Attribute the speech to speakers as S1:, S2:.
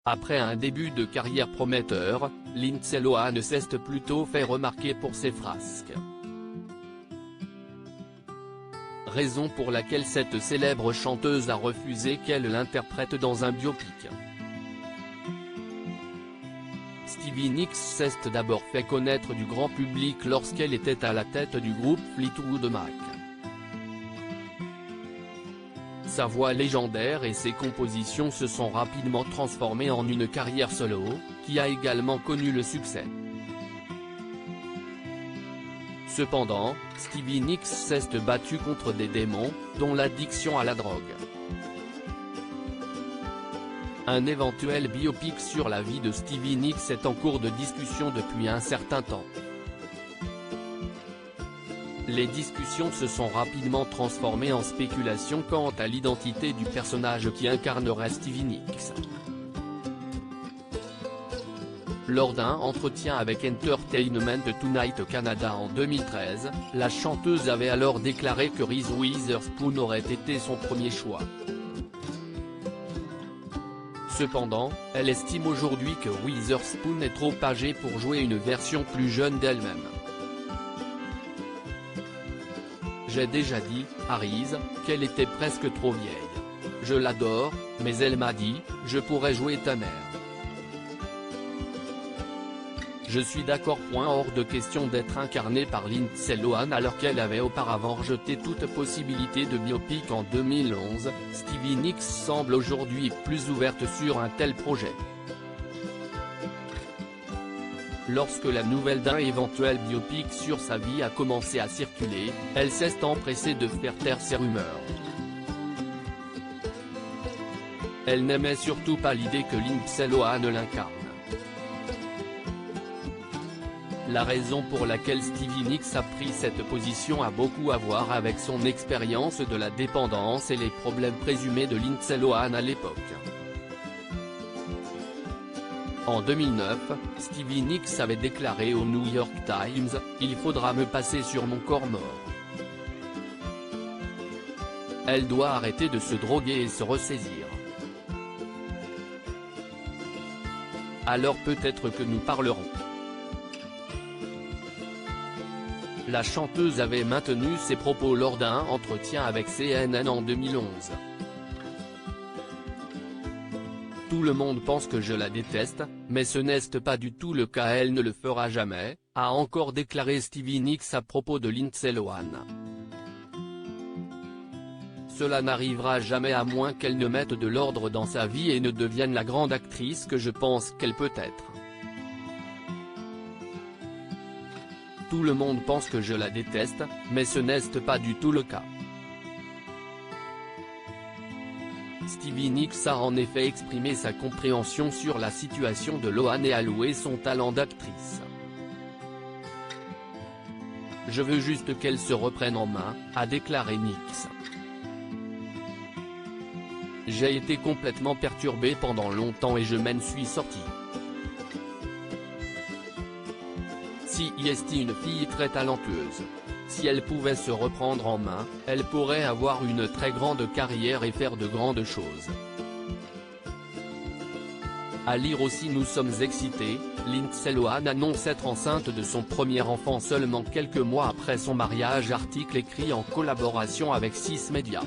S1: Après un début de carrière prometteur, Lindsay Lohan s'est plutôt fait remarquer pour ses frasques. Raison pour laquelle cette célèbre chanteuse a refusé qu'elle l'interprète dans un biopic. Stevie Nicks s'est d'abord fait connaître du grand public lorsqu'elle était à la tête du groupe Fleetwood Mac. Sa voix légendaire et ses compositions se sont rapidement transformées en une carrière solo, qui a également connu le succès. Cependant, Stevie Nicks s'est battue contre des démons, dont l'addiction à la drogue. Un éventuel biopic sur la vie de Stevie Nicks est en cours de discussion depuis un certain temps. Les discussions se sont rapidement transformées en spéculations quant à l'identité du personnage qui incarnerait Stevie Nicks. Lors d'un entretien avec Entertainment Tonight Canada en 2013, la chanteuse avait alors déclaré que Reese Witherspoon aurait été son premier choix. Cependant, elle estime aujourd'hui que Witherspoon est trop âgée pour jouer une version plus jeune d'elle-même. J'ai déjà dit, à Reese, qu'elle était presque trop vieille. Je l'adore, mais elle m'a dit, je pourrais jouer ta mère. Je suis d'accord. Hors de question d'être incarnée par Lindsay Lohan alors qu'elle avait auparavant rejeté toute possibilité de biopic en 2011, Stevie Nicks semble aujourd'hui plus ouverte sur un tel projet. Lorsque la nouvelle d'un éventuel biopic sur sa vie a commencé à circuler, elle s'est empressée de faire taire ces rumeurs. Elle n'aimait surtout pas l'idée que Lindsay Lohan l'incarne. La raison pour laquelle Stevie Nicks a pris cette position a beaucoup à voir avec son expérience de la dépendance et les problèmes présumés de Lindsay Lohan à l'époque. En 2009, Stevie Nicks avait déclaré au New York Times « Il faudra me passer sur mon corps mort. Elle doit arrêter de se droguer et se ressaisir. Alors peut-être que nous parlerons ». La chanteuse avait maintenu ses propos lors d'un entretien avec CNN en 2011. Tout le monde pense que je la déteste, mais ce n'est pas du tout le cas. Elle ne le fera jamais, a encore déclaré Stevie Nicks à propos de Lindsay Lohan. Cela n'arrivera jamais à moins qu'elle ne mette de l'ordre dans sa vie et ne devienne la grande actrice que je pense qu'elle peut être. Tout le monde pense que je la déteste, mais ce n'est pas du tout le cas. Stevie Nicks a en effet exprimé sa compréhension sur la situation de Lohan et a loué son talent d'actrice. « Je veux juste qu'elle se reprenne en main », a déclaré Nicks. « J'ai été complètement perturbé pendant longtemps et je m'en suis sorti. Si est une fille très talentueuse. Si elle pouvait se reprendre en main, elle pourrait avoir une très grande carrière et faire de grandes choses. » À lire aussi. Nous sommes excités, Lindsay Lohan annonce être enceinte de son premier enfant seulement quelques mois après son mariage. Article écrit en collaboration avec 6 Médias.